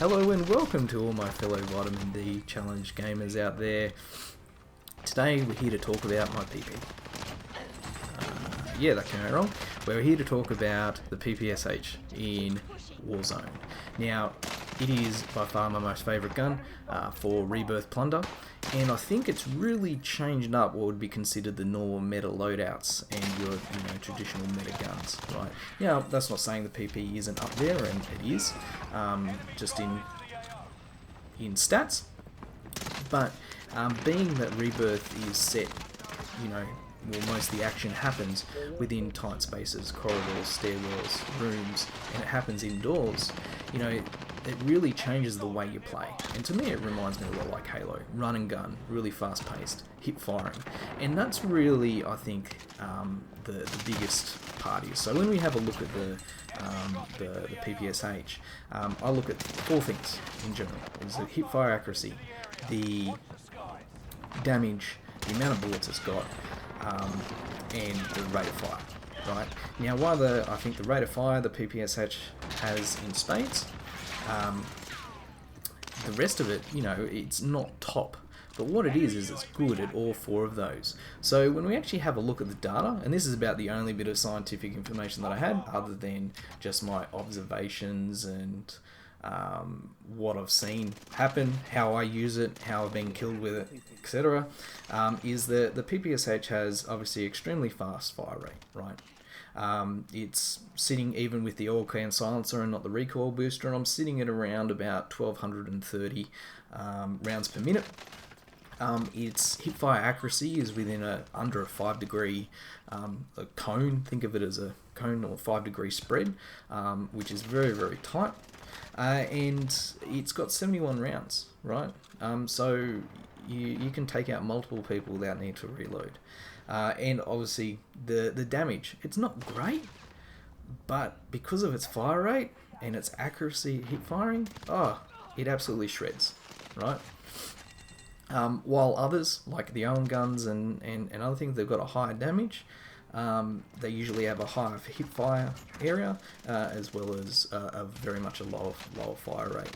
Hello and welcome to all my fellow Vitamin D Challenge gamers out there. Today we're here to talk about my PP. Yeah, that came out wrong. We're here to talk about the PPSH in Warzone. Now, it is by far my most favourite gun for Rebirth plunder, and I think it's really changed up what would be considered the normal meta loadouts and your traditional meta guns, right? Now, that's not saying the PP isn't up there, and it is, just in stats, but being that Rebirth is set, well, most of the action happens within tight spaces, corridors, stairwells, rooms, and it happens indoors, it really changes the way you play. And to me, it reminds me a lot like Halo. Run and gun, really fast paced, hip firing. And that's really, I think, the biggest part is. So when we have a look at the PPSH, I look at four things in general. It's the hip fire accuracy, the damage, the amount of bullets it's got, and the rate of fire. Right now, while I think the rate of fire the PPSH has in spades, the rest of it, it's not top. But what it is it's good at all four of those. So when we actually have a look at the data, and this is about the only bit of scientific information that I had, other than just my observations and what I've seen happen, how I use it, how I've been killed with it, etc., is that the PPSH has obviously extremely fast fire rate, right? It's sitting, even with the oil can silencer and not the recoil booster, and I'm sitting at around about 1230 rounds per minute. Its hip fire accuracy is within under a 5 degree a cone. Think of it as a cone or 5 degree spread, which is very, very tight. And it's got 71 rounds, right? So you can take out multiple people without need to reload. And obviously the damage, it's not great, but because of its fire rate and its accuracy hip firing, it absolutely shreds, right? While others, like the own guns and other things, they've got a higher damage. They usually have a higher hip fire area, as well as very much a lower fire rate.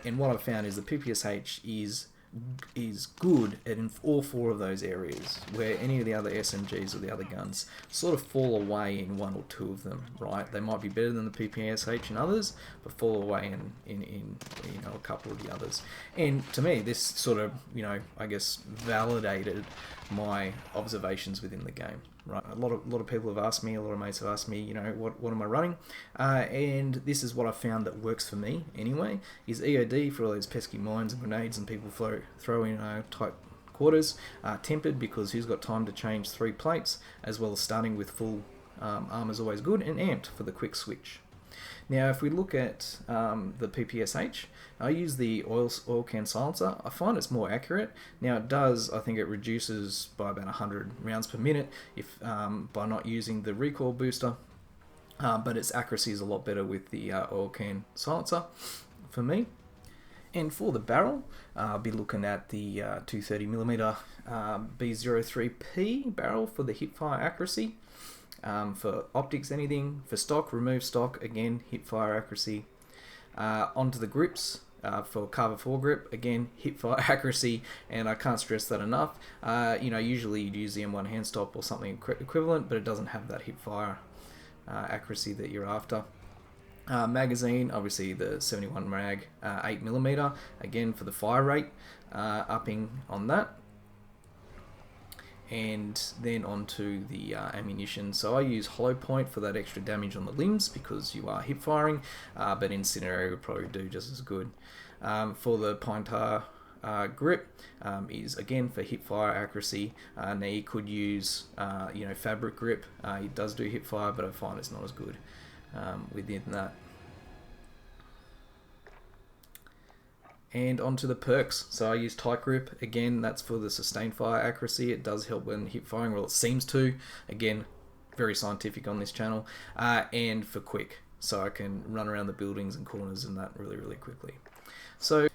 And what I've found is the PPSH is good in all four of those areas, where any of the other SMGs or the other guns sort of fall away in one or two of them, right? They might be better than the PPSH in others, but fall away in a couple of the others. And to me, this sort of, I guess, validated my observations within the game. Right, a lot of people have asked me, a lot of mates have asked me, what am I running? And this is what I found that works for me anyway, is EOD for all those pesky mines and grenades and people throw in tight quarters, tempered because who's got time to change 3 plates, as well as starting with full armor is always good, and amped for the quick switch. Now, if we look at the PPSH, I use the oil can silencer. I find it's more accurate. Now, it does, I think it reduces by about 100 rounds per minute if by not using the recoil booster, but its accuracy is a lot better with the oil can silencer for me. And for the barrel, I'll be looking at the 230mm B03P barrel for the hip fire accuracy. For optics, anything. For stock, remove stock, again, hip fire accuracy. Onto the grips, for Carver foregrip, again, hip fire accuracy, and I can't stress that enough. Usually you'd use the M1 hand stop or something equivalent, but it doesn't have that hip fire accuracy that you're after. Magazine, obviously the 71 mag, 8mm, again for the fire rate, upping on that. And then onto the ammunition. So I use hollow point for that extra damage on the limbs because you are hip firing, but incendiary would probably do just as good. For the pine tar grip is again for hip fire accuracy. Now you could use fabric grip. It does do hip fire, but I find it's not as good within that. And onto the perks. So I use tight grip, again that's for the sustained fire accuracy. It does help when hip firing, well it seems to, again very scientific on this channel, and for quick, so I can run around the buildings and corners and that really quickly. So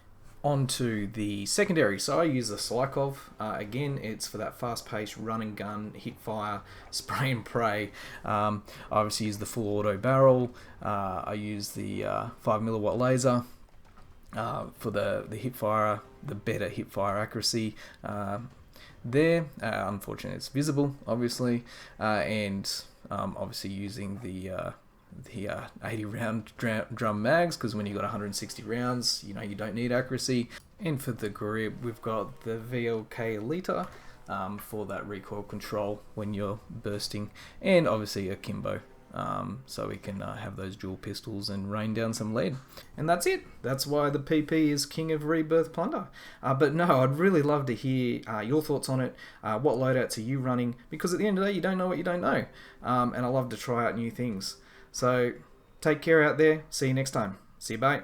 onto the secondary, so I use the Slikov, again it's for that fast paced run and gun, hip fire, spray and pray. I obviously use the full auto barrel, I use the 5mm laser. for the hipfire, the better hipfire accuracy there. Unfortunately, it's visible, obviously, and obviously using the 80 round drum mags, because when you've got 160 rounds, you know, you don't need accuracy. And for the grip, we've got the VLK Elita for that recoil control when you're bursting, and obviously a Kimbo, so we can have those dual pistols and rain down some lead. And that's it. That's why the PP is king of Rebirth plunder. But no, I'd really love to hear your thoughts on it. What loadouts are you running? Because at the end of the day, you don't know what you don't know. And I love to try out new things. So take care out there. See you next time. See you, bye.